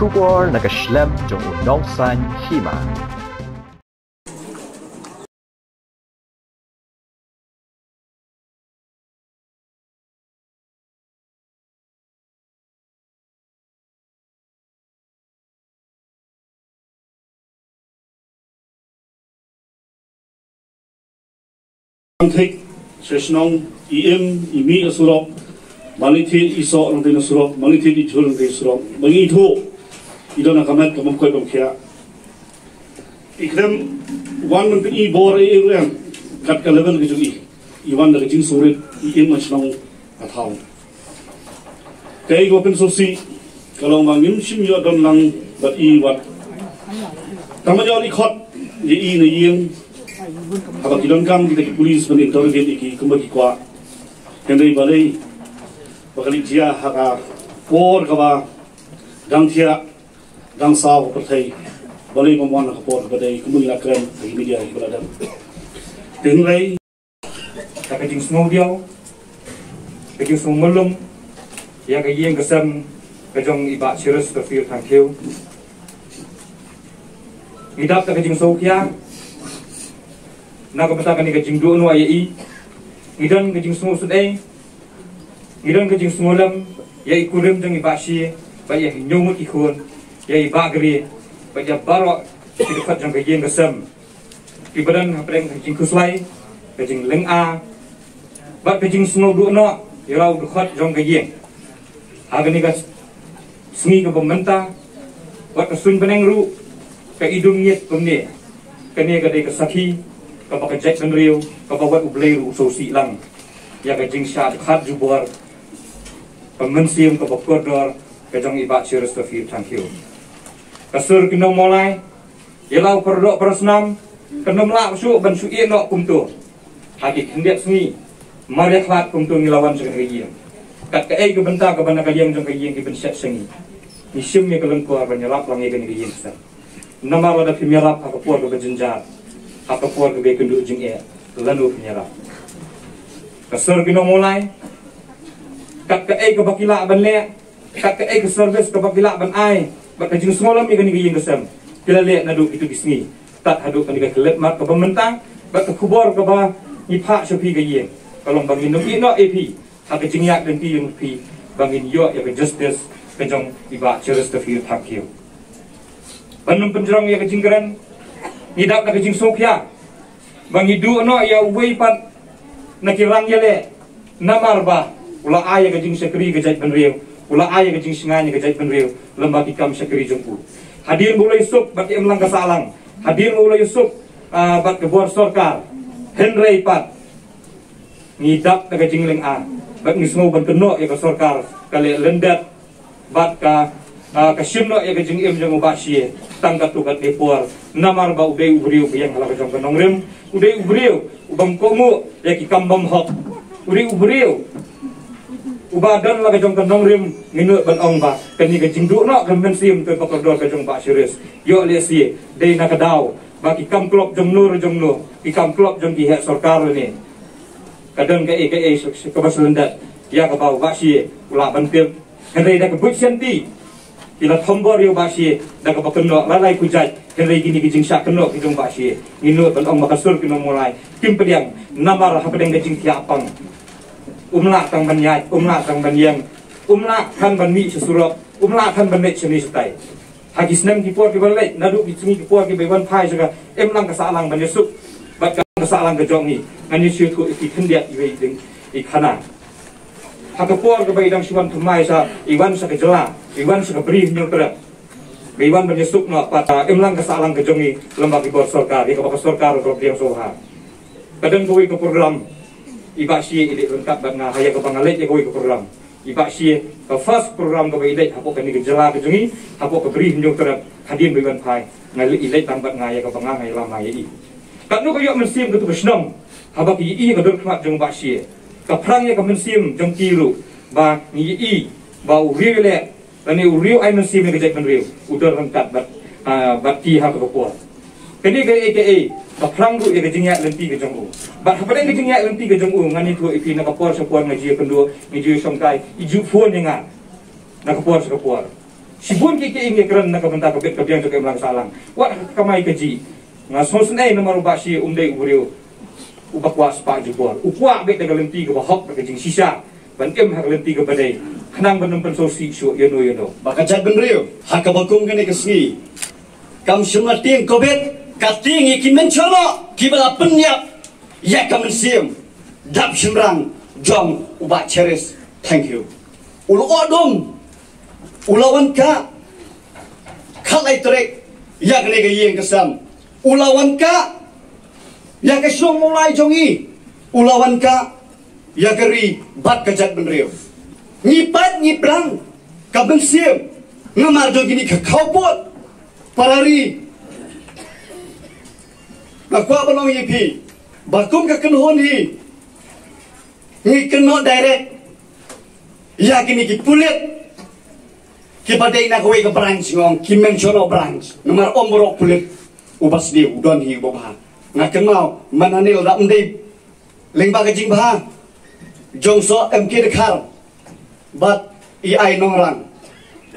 kubor nakaslem jong unongsan hima. Take sessionong imi asurok maliti iso ang dinosurok maliti ditul ang dinosurok mangito ito na kamat kamamkoy pamkya ikrem wan man pi bor iyan kat ka level ke jugi iwan na jing surit im machnong athaw kay go pen sosi kalau mangim sim yo don lang bat I wat kamajol ikhot ni na yeng habang kilangkang kita polis meninterview iki kembali kuat kendai balai bakal dia haka por kaba dang tia dang saw pertai balai memuan haka por badai kembali lakran bagi media berada tenglai kakajing semua dia kakajing semua melum ya kajing kesam kajong ibak serius terfir tangkiu idap kakajing sokia nak kata kan kajing dua nu ayai, idan kajing semua sudai, idan kajing semua lam, ya ikulim jeng ibasi, bayar nyumut ikun, ya ibagri, bayar barok dekat jeng kajing kesem, ibadan apa yang kajing kuslai, kajing lengah, bak kajing semua dua nu, ya lau dekat jeng kajing, agar ni kas sengi ke pemerintah, bak kesun penengru, ke hidung nyet pemni, kene kadai kesaki. Kapag kajek benriu, kapag wat ubleru sosi lang, ya kajing syad khat jubor, pemensium kapag koridor, kajang ibat serius terfir tangkiu. Kasur kinong mulai, yelau perdok persnam, kenong lak su ban su ie nok kumtu, haki kendiak sungi, mariak lat kumtu ngilawan dengan kajing. Kat ke bentar ke bana kajing jong kajing ki ben syat sengi, nisim ni kelengkuar banyarap langi kani kajing sah. Nama ada pimirap hakapuar ke benjenjar. Apa puan kebe kenduk jeng lalu penyerap. Kasur kino mulai, kat ke bakila ban le, kat ke ke service ke bakila ban ai, bak kajing semalam ikan iging kesem. Kila le nadu itu bisni, tak haduk kan kelep mat ke pementang, bak ke kubor ke ba ipak sepi kajing. Kalau bangin nuk ino AP, hak kajing yak dan pi yang pi, bangin yo ya ke justice kajong ibak ceres tefir takio. Banum penjerang ya kajing keren. Hidap nak kajing sokya, bang hidu no ya ubai pat nakirang yale, namar ba, ula ayah kajing sekri kajait benriu, ula ayah kajing singanya kajait benriu, lembah ikam sekri jengku. Hadir mulai sup bagi emlang kasalang, hadir mulai sup bat kebuar sorkar, Henry pat, hidap nak kajing leng bat ngismo berkenok ya ke sorkar, kali lendat bat ka kasimno ya kajing jeng ubasye. Tangkat tukat depuar namar ba udai ubriu yang halak jong kanong rim udai ubriu ubang komu ya ki kambam hok udai ubriu ubadan la jong kanong rim nginu ban ong ba kani ka jingdu no kan sim ke pakordor ka jong ba serius yo le si dei nakadaw ba ki kam klop jong nur ki kam klop jong ki het sarkar ni kadang ke ke baselendat ya ka ba ba si ula ban pil henry da ke but senti ila tombor yo basi da ka bakeno lalai kujat kene gini kijing syak keno kijong basi inu ban ong makasur kino mulai kim pediang namar hapedeng kijing tiapang umla tang ban yai umla tang ban yang umla kan ban mi sesurok umla kan ban net seni setai hagis nem ki por ki balai nadu ki sungi ki por ki bewan pai juga lang ka salang ban yesuk bat ka salang ka jong ni ngani syut ku ki kendiak iwe ding ikana hakapor ke bayi dang siwan tumai sa iwan sa kejela iwan sa beri nyutra iwan menyesuk no pata emlang kesalang kejongi lembaga bor sorkar di kabak sorkar ko diang soha kadang kuwi ke program ibasi ide lengkap bang haya ke pangalet ya kuwi ke program ibasi ke first program ke bayi hapo kan kejela kejongi hapo ke beri nyutra hadin iwan pai ngali ile tambat ngaya ke pangai lama ya i kanu ko yo mensim ke tu besnong habak i ke dor kmat jong basi kaprang ya kemensim jong kiru ba ni i ba uriu le lani uriu ai mensim ke jek menriu udar rengkat bat ti ha ko po kini ke aka kaprang ru ya ke jingya lenti ke jong u ba hapadeng ke jingya lenti ke jong u ngani tu ipi na kapor sapor ngaji kendo ngaji songkai iju phone nga na kapor sa kapor Sibun kiki ingi keren nak bentar kebet kebiang juga melang salang. Wat kamai keji. Ngasosun nama rubah si umdai ubrio. Ubak was pak jubor. Upwa bet dengan lenti ke bahok ke jing sisa. Bantim hak lenti ke badai. Kenang benem pensosi su yono. Bakajat benrio. Hak bakum kene kesengi. Kam semua tiang kobet. Kating iki mencolok. Kibala penyap. Ya kam siam. Dap semrang. Jom ubak ceres. Thank you. Ulu odom. Ulawan ka. Kalai terek. Ya kene ke yeng kesam. Ulawan ka. Ya kesyong mulai jongi. Ulawan ka. Ya keri bat kajat benrio. Nyipat nyiprang. Kabeng siam. Ngamar jo gini ke kau pot. Parari. Nakwa balong yipi. Bakum ke kenhon hi. Ni keno direct. Ya kini ki pulit. Ki badai nak we ke branch ngong. Ki mentiono branch. Nomor omborok pulit. Ubas dia udon hi ubah. Nak kenal mananil dak mendai. Lengba kajing bah. Jongso MK dekar. Bat ai nongrang.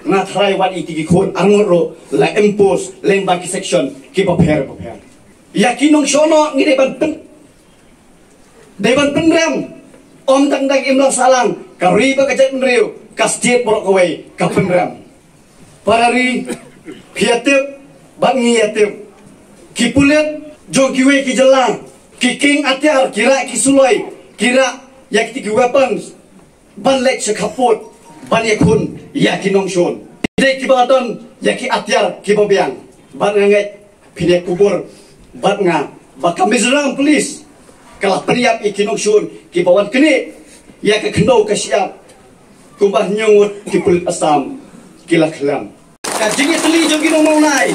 Nak try wat iki kon angoro la impose lengba ki section ki prepare. Ya kinong sono ngide ban pen. Deban penrem. Om tang imlang salang. Kariba kajat menriu. Kastit borok kawai ka penrem. Parari piatip bat ngiyatip. Ki pulit jong kiwe ki jelang. Ki king atyar kira ki suloi. Kira yak tiki weapons. Ban lek sekaput. Ban yakun yaki nongshon. Pidek ki balaton yaki atyar ki bobiang. Ban nganget pidek kubur. Ban nga bakam mizrang polis. Kalah periap iki nongshon ki bawan kene. Yak kendau ka siap. Kumbah nyungut ki pulit asam. Kila kelam. Kajingnya teli jong ki nong nai.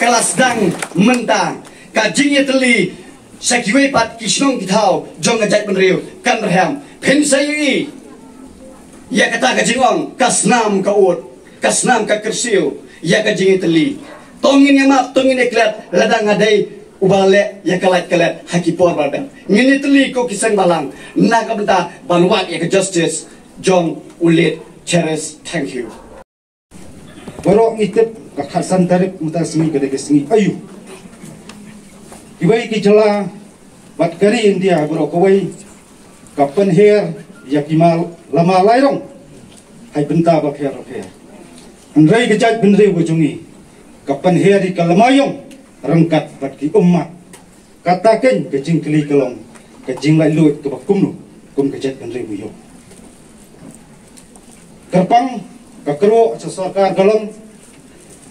Kelas dang mentang. Kajingnya teli sakiwe pat kisnong kitau jong ngajak benriu kan reham pen sayi ya kata kajingong kasnam ka ut kasnam ka kersiu ya kajingnya teli tongin yang map tongin eklat ladang ngadai ubale ya kalat hakipor badan ngini teli ko kisang balang naga benta banwak ya ke justice jong ulit cheres. Thank you. Borok ngitip kakhasan tarik mutasmi gede kesni ayu ibai ki jala bat kari India borok kawai kapan her ya kimal lama lairong hai benta bak her andrai gejat benre bojungi kapan her di kalamayong rengkat bat ki ummat kataken kejing keli kelong kejing lai luit ke bakum kum gejat benre buyo kerpang kakero sesakar galong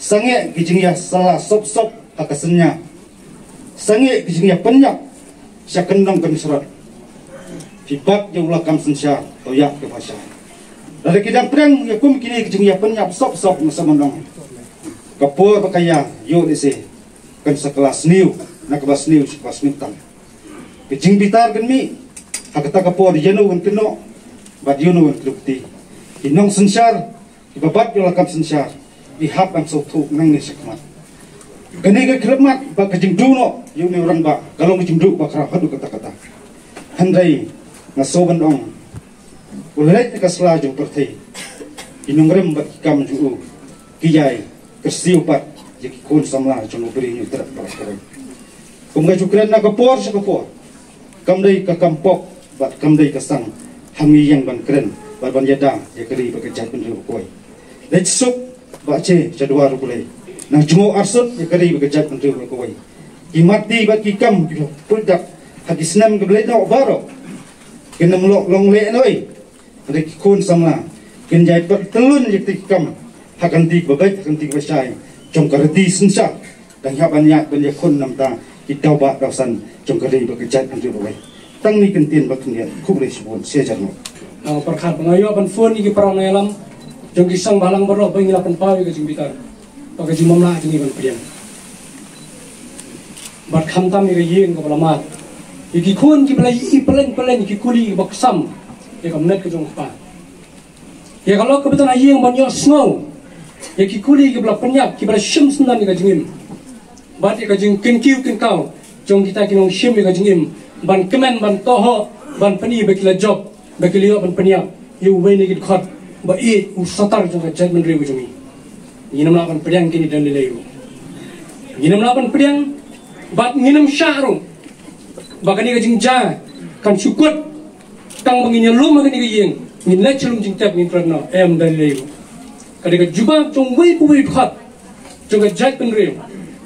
sange kijing ya salah sop akasennya sange kijing ya penyak sya kendang kan surat hibak yang ulakam sensya toyak ke bahasa dari kidang perang ya kum kini kijing ya penyak sop masa mendong kapur pakaya yo dese kan sekelas niu nak kelas niu sekelas mintang kijing bitar kan mi hakata kapur jenu kan keno bad yunu kan krukti kinong sensyar ibabat yo ulakam sensyar ihap am sotu nang ni sekmat kani ke kremat ba kajing duno yuni orang ba kalau kajing du ba kra hadu kata handai ngasoban ong ulet ka slaju perti inungrem ba kam ju kijai kersiu pat jeki kun samla jono beri nyu terak para kumga jukran na kapor sa kapor kamdai ka kampok bat kamdai ka sang hangi yang ban kren ba ban yada ya keri ba kejat ben ru koi letsuk ba che jadwa ru bulai nang jungo arsut ya kari begejat menteri berkawai imati bat kikam pudak hadisnam geblet no baro kena melok long le noi ada kun samla ken jai pat telun yek kikam hakan ti bagai hakan ti basai jong karti sensa dan habanyak ben yakun namta kitau ba dasan jong kari begejat menteri berkawai tang ni kentin baknya kubre sebon sejarno perkhat pengayo ban fon iki perang elam jong kisang balang baro pengilapan pawi ke jimbitar pakai jumlah ini ban priang bat khamtam ni yeng ko balamat iki kun ki belai i pelen ki kuli baksam ya kamnet ke jong pa ya kalau kebetulan yeng ban yo snow ya ki kuli ki bela penyap ki bela shim sendan ka jingim bat ka jing kin kiu kin kau jong kita kinong shim ka jingim ban kemen ban toho ban pani bekila job bekilio ban penyap yu we ni ki khot ba i u satar jong ka judgment re jongi nginam lapan pedang kini dan leleru nginam lapan pedang bat nginam syarum bahkan ni kajing ja kan syukur kang menginya lum makan ni kajing nginai celung jing tap ngin prana dan leleru kadang jubab jong wei puwei khat jong jat penreu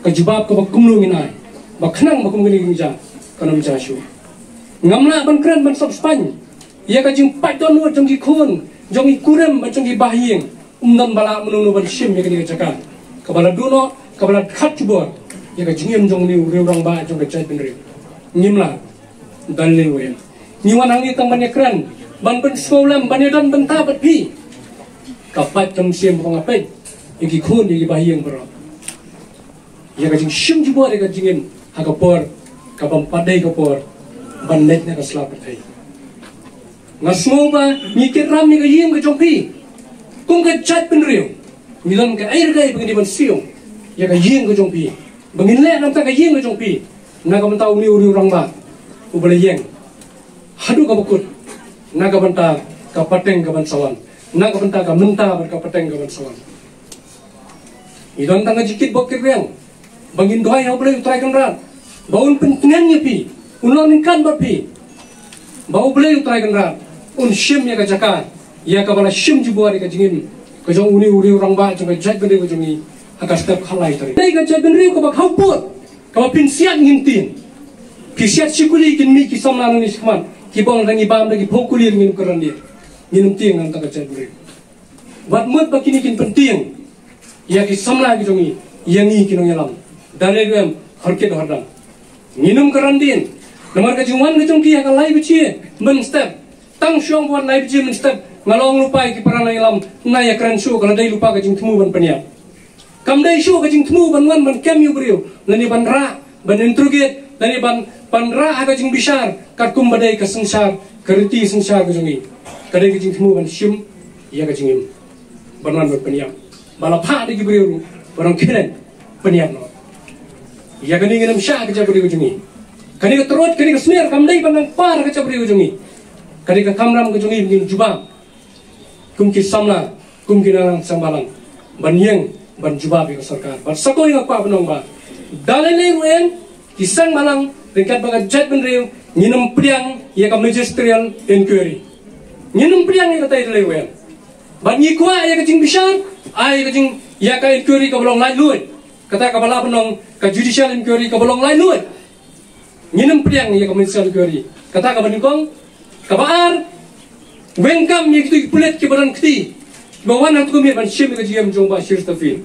ka jubab ka kumlu nginai bakhnang bakum gini ja kanam ja shu ngamla ban kran ban sop span ya kajing pat don wo jong ki khun jong i kurem ban jong ki bahyeng dan bala menunu ban shim ya kini kajaka kabala duno kabala khat jubor ya kajing em jong ni reurang ba jong ka jat penreu ngimla dan lewe ni wanang ni tang ban kran ban ben skolam ban dan benta bat pi kapat jom siam ko ngapai iki khun iki bahyeng bro ya kajing shim jubor ya kajing em hakapor kapam padai kapor bandet na kaslapat ay ngasmoba mikir ram ni kayim ka jongpi kung ka chat penriu milan ka air gay pagdi ban siong ya kayim ka jongpi banginle nam ta kayim ka jongpi na ka bantau ni uri urang ba ubale yeng hadu ka bakut na ka banta ka pateng ka ban sawan na ka banta ka menta ka pateng ka ban sawan idon tanga jikit bokir yang bangin doai ha boleh utrai kan ran baun pentingannya pi unon kan pi bau boleh utrai kan ran un shim ya kajaka ya kabala shim jubuari ka jingin ka jong uni uri orang ba jong jat gede ka jongi aka step khalai tari dai ka jat gede ka ba khawput ka pin siat ngintin ki siat sikuli kin mi ki samna ni skman ki bong rangi bam lagi phokuli ngin keran dia ngin ting nang ta ka jat gede wat mut ba kini kin penting ya ki samna ki jongi yang ni kinong yalam dalai gam harket hardam nginum kerandin nomor kejuman kejong kia kalai beci men step tang syong buat lai beci men step ngalong lupa ki parana ilam naya keran show kalau dai lupa kejing temu ban peniap kam dai show kejing temu ban wan ban kem yu beriu lani ban ra ban intrugate lani ban ra kejing bisar kat kum badai ke sengsar keriti sengsar kejongi kadai kejing temu ban shim ya kejing ban wan ban peniap balapha di beriu barang kenen peniap no ya kani nginam sya kerja beri ujungi kani ka terot kani ka smear kamdai pandang par kerja beri ujungi kani ka kamram ujungi ngin jubab kum ki samla kum ki narang sambalang ban yeng ban jubab ka sarkar ban sakoi ngapa benong ba dalele wen kisang malang ringkat baga jat ben reu nginam priang ya ka magisterial inquiry nginam priang ya ka tai lewen ban ngikwa ya ka jing bisar ai ka jing ya ka inquiry ka bolong lai luit kata kapala penong ke judicial inquiry ke bolong lain luat nginam priang ya ke judicial inquiry kata ka baningkong kabar wengkam ya gitu pulet ke badan keti bawan hatu kami ban shim ke jiam jong ba shir stafin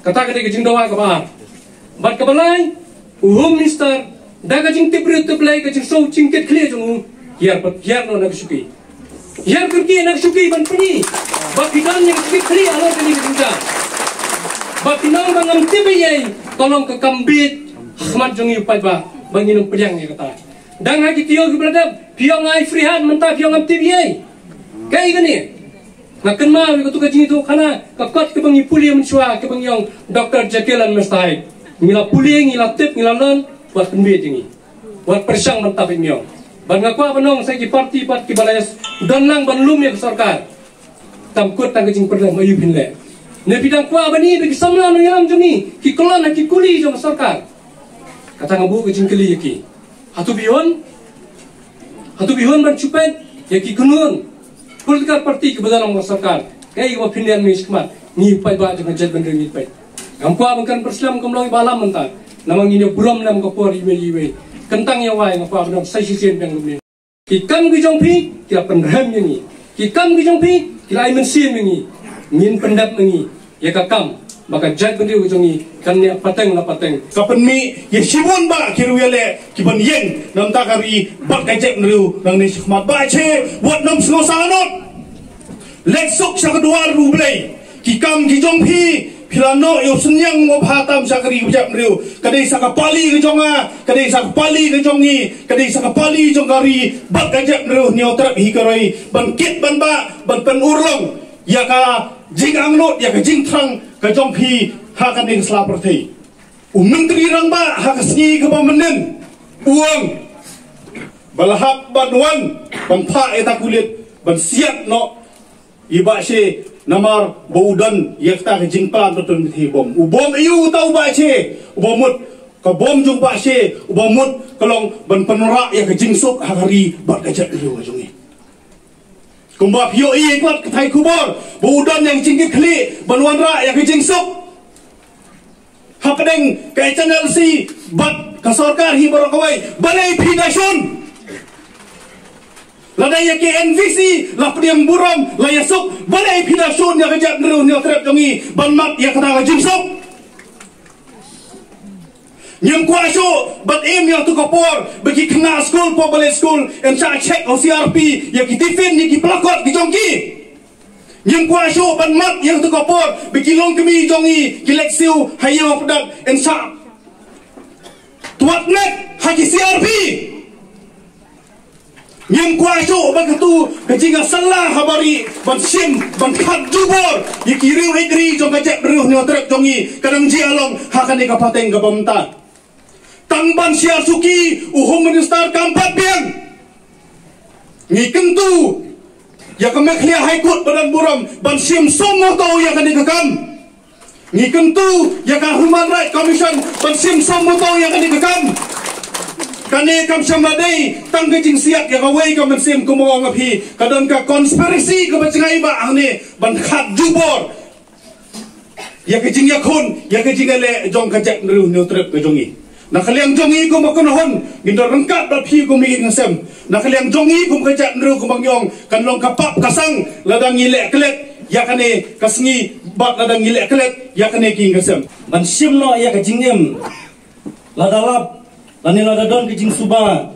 kata ka de jing dawa kabar bat kabalai home minister da ka jing tibri tiblai ka jing so cingket kle jong hiar no nak suki hiar kurki nak suki ban puni bat bidan yang suki kli ala kali jinja Bakinang bangam tibi yai tolong ke kambit khmat jongi upai ba banginum pedang ya kata dang hagi tio ki beradab piong ai frihan mentah piong am tibi yai kai gani ngaken ma wi kutu kajing itu kana kakot ke bangi puli mensua ke bangyong Dr. Jekyll and Mr. Hyde ngila puli ngila tip ngila lon buat kambit ini buat persang mentah miong ban ngakwa benong sai ki parti pat ki balayas donlang ban lum ya sarkar tamkut tang kajing pedang mayu pinle ne bidang kwa bani bagi samla no yalam jongi ki kolon ki kuli jong sarkar kata ngabu ke jingkeli yaki hatu bihon ban cupet yaki kunun political party ke badalang sarkar kai wa pindian mi skmat ni pai ba jong jet bandeng ni pai ngapwa bangkan perslam kamlong balam mentar namang ini buram nam kapor iwe kentang ya wai ngapwa bang sai sisen bang ni ki kam ki jong pi ki penram ni ki kam ki jong pi ki lai men sim ni ngin pendap ni ya kakam baka jat bendeu jongi kan ni pateng la pateng kapan mi ye simun ba kiru yale kiban yeng nam takari bak kajek nriu nang ni khmat ba che wat nam sngo sanot lek sok sa kedua ru blai ki kam ki jong phi philano yo sunyang mo phatam sakari bjap nriu kadai sakapali ke jonga kadai sakapali ke jongi kadai sakapali jongari bak kajek nriu nyotrap hi karoi ban kit ban ba ban pen urlong ya ka jing angnot ya ka jing trang ka jong phi ha ka ding sla perthei menteri rang ba ha ka sni ka ba menen uang balahap ban wan ban pha eta kulit ban siat no iba she namar baudan yakta ke jingplan betul betul bom ubom iu tau ba che ubomut ka bom jung ba che ubomut kalong ban penora ya ke jingsuk hari bat kajat liu jungi kumba pio i iklat thai kubor baudan yang cingkit kli banwan ra ya ke jingsuk hapdeng kai channel si bat ka sarkar hi borokawai balai pinasun ladai ke NVC lapdiam buram layasuk balai pinasun ya kejap neru ni trap jongi banmat ya kata jingsuk nyam kuasho bat em yang tu kopor bagi kena school public school and check OCRP ya ki tifin ni ki plakot ki jongki nyam kuasho banmat yang tu kopor bagi long kemi jongi ki leksiu hayo pedak and tuat net haki CRP nyam kuasho bagatu kejinga salah habari ban sim ban khat jubor yikiriu igri jong kajak beruh ni otrek jongi kadang ji along hakan ni kapateng ka pamta tangban siar suki uhum minister kampat biang ni kentu ya kemekhlia high court badan buram ban sim somo tau ya kan dikekam ni kentu ya ka human right commission ban sim somo tau ya kan dikekam kane kam samadai tang ke jing siat ya kawai ka mensim kumong api kadon ka konspirasi ka bacengai ba ahne ban khat jubor ya ke jing yakun ya ke jing le jong ka jak nru neutrep ke jongi na khaliang jongi ko makonohon gindor rengkat dal phi ko mi ngasem na khaliang jongi ko ka jak nru ko bangyong kan long kapap kasang ladang ile klet ya kane kasngi bat ladang ile klet ya kane ki ngasem ban sim no ya ke jing em ladalap lani lada don ke jing suba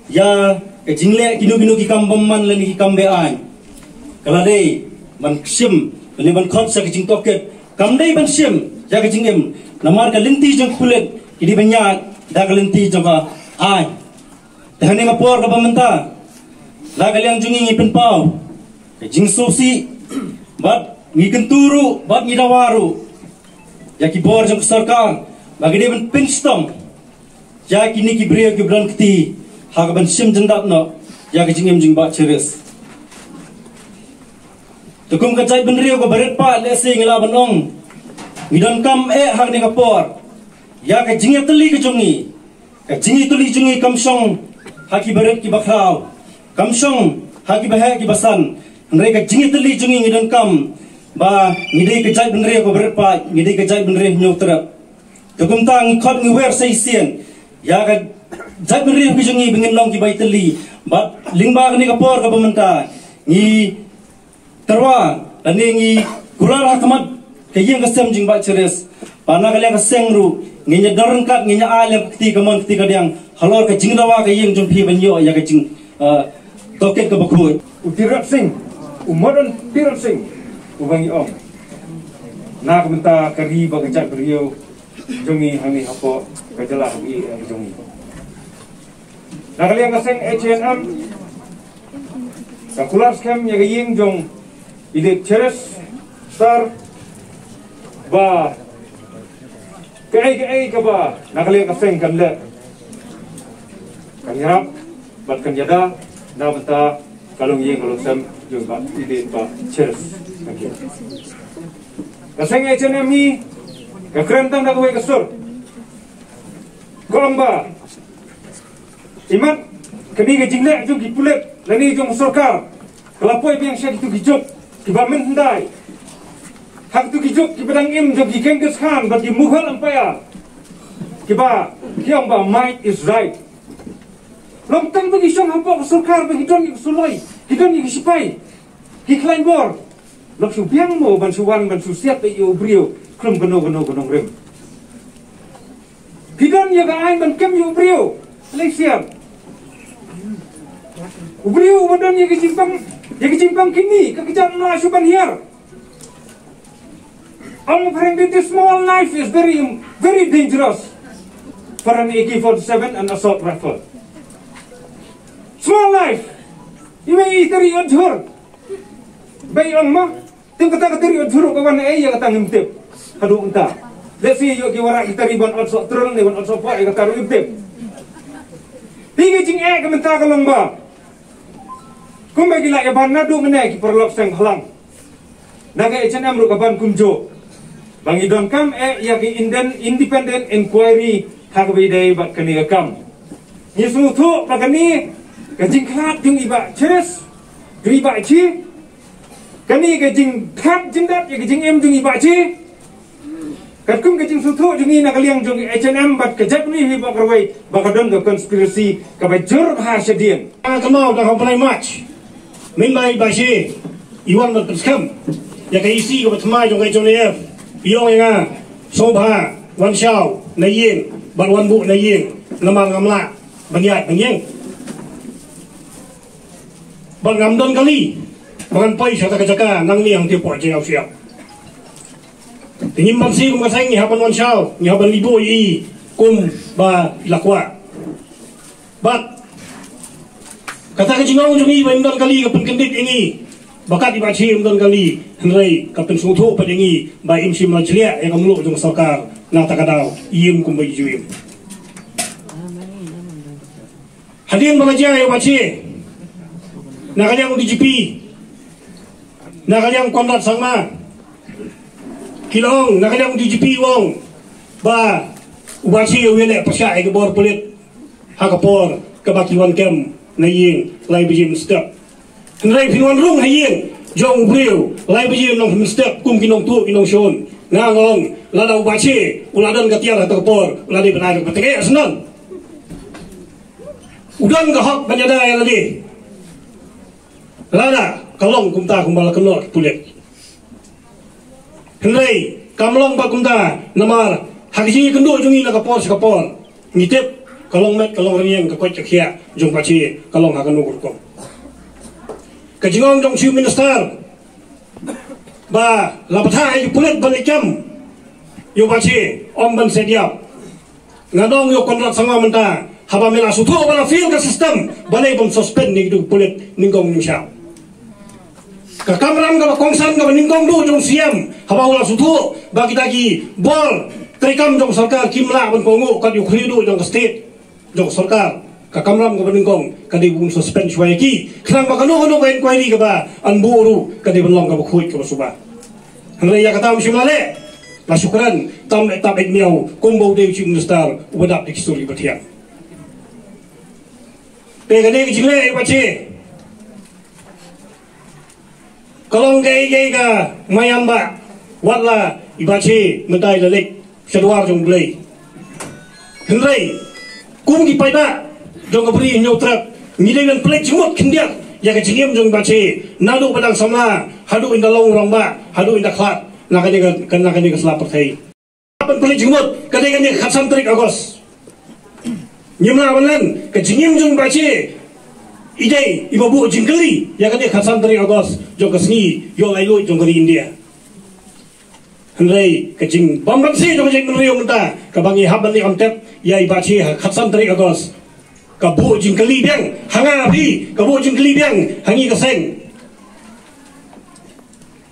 ya ke jing le kinu ki kambaman lani ki kambean kalade man sim lani ban khot sa ke jing toket kamdei ban sim ya ke jing em namar ka linti jong kulet kidi banyak da ka linti jong ka ai tahane ngapor ka pamenta la ka liang jungi ngipen pau ke jing sosi bat ngi kenturu bat ngi dawaru ya ki bor jong sarkar bagi de ban pinstom ya kini ki brio ki bran kti ha ban sim jendat no ya ki jingem jing ba cheres tukum ka jai ben rio ko baret pa le sing la banong midon kam ha ni kapor ya ka jinge teli ki jungi ka jingi teli jungi kam song ha ki baret ki bakhau kam song ha ki bah ki basan nre ka jinge teli jungi midon kam ba ngidei ka jai ben rio ko baret pa ngidei ka jai ben rio nyotrap tukum tang khot ngi wer sei sien ya ka jat beri ki jungi bingin long ki baiteli bat lingba ni kapor ka pementa ni terwa ani ngi kurar hakmat kayeng kasem jing ba ceres pana kalian kasengru ngi nyedarang kat ngi alem kti kamon kti kadiang halor ka jing dawa kayeng jung phi banyo ya ka jing toket ka bakoi utirat sing umadan tirat sing ubangi om na kamenta kari ba kajak beriau jungi hani hapo kajalah bi jungi nakaliang kaseng HNM kakular scam ya ying jong ile cheres star ba kai ka ba nakaliang kaseng kan le kan yarap bat kan yada na bata kalong ying kalong sam jong ba ile ba cheres kaseng HNM ni kekrentang dah kue kesur, kolomba, imat kini ke jinglek jom kipulet, lani jom sarkar, kelapoi biang syak itu kijuk, kibamen hendai, hak itu kijuk kibadang im jom kikengkes khan, bagi muhal empaya, kiba kiam ba might is right, long tang bagi syong hampa sarkar bagi don suloi, hidon sipai, kiklain bor, lok su biang mo ban suwan ban susiat be yo brio. Krum gunung rem. Hidon ya gaang ban kem yu brio. Lesiap. Brio badan ya kejimpang kini kekejap na suban hiar. Apparently this small knife is very dangerous for an AK-47 and assault rifle. Small knife. Iwe iteri odhur. Bayang ma. Tim kata teri odhur kawan ya kata ngimtip. Aduh entah. Let's see yo ki wara kita ribon otsok trul ni bon otsok pa kata ru ibtip. Tiga jing ka menta ka lomba. Kum bagi la ya ban nadu mene ki perlok seng halang. naga H&M rukaban kumjo bang idon kam ya ki independent inquiry hagbe dai bat kani kam ni su thu bagani kajing khat jung iba cheres jung iba chi kani kajing khat jindat ya kajing em jung iba chi kat kum kajing su thu jung na kaliang jung H&M bat kajak ni hi bak rawai bakadon ke konspirasi ka bajur bahasa dian kamau dah play match min mai ba chi iwan bat skam ya ka isi ko thmai jong jong ne yong nga sobha wan shao na yin ban wan bu na yin namang ngamla bangyat bangyeng ban ngam don kali ban pai sa ta jaka nang ni ang ti po jing au siap tingin ban si kum ka sang ni haban wan shao ni haban libo yi kum ba lakwa bat kata ka jingong jong i ban don kali ka pen kendit ingi bakat iba chi don kali henrei ka pen suthu pa dingi ba im sim la chlia ya kamlu jong sarkar na takadaw yim kum bai juim hadin balaja ya bachi na kanyang DGP na kanyang Konrad Sangma kilong na kanyang DGP wong ba ubachi wele pasya ay bor pulit hakapor kabakiwan kem na yin lai bijim step henrei pinwan rung hayin jong brio lai bijim nong step kum kinong tu kinong shon ngangong ladau baci uladan katiar atau por uladi benar betege senang udan gahak banyada yang lagi lada kalong kumta kumbal kenot pulet henrei kamlong ba kumta namar hakji kendo jungi na kapor sekapor ngitip kalong met kalong renyeng ka koit kia jong baci kalong hakan ukur ko kajingong jong chief minister ba lapatha ay pulit balikam yo bachi om ban sediap ngadong yo Konrad Sangma menta haba mela sutho bala feel ka system balai bom suspend ni du pulit ningong nisha ka kamram ka kongsan ka ningong du jong siam haba wala sutho bagi dagi bol trikam jong sarkar kimla ban kongu ka yu khridu jong state jong sarkar ka kamram ka ningong ka di bom suspend shwai ki khrang ba kanu kanu ka inquiry ka ba an buru ka di ban long ka khuit ka suba henrei ya kata msimale Masyukuran tam ek miau kumbau dewi chief minister wadap dik story batiang. Pegane kijile bache. Kalong gay ka mayan ba watla ibache mentai lelek sedwar jong blai. Henrei kum ki pai ba jong bri nyotrak ngilengan plek jimot kendiak ya ka jingem jong bache nadu padang samla hadu inda long rongba hadu inda khat nakani ka selapar thai apan peli jumut kadai khatsam tarik agos nyimla balan ka jingim jung bache ijai ibabu jingkali ya kadai khatsam tarik agos jong kasni yo lailo jong kali India henrei ka jing bambam si jong jing riyo menta ka bangi habani ontep ya ibache khatsam tarik agos ka bu jingkali biang hanga bi ka bu jingkali biang hangi ka seng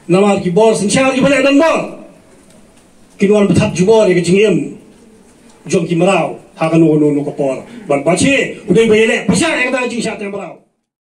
namar ki bor sinchar ki bale dan bor kinwan bethat jubor ya jingem jom ki marau hakan no ko por ban bache udai bayele pasya yang da jing shat marau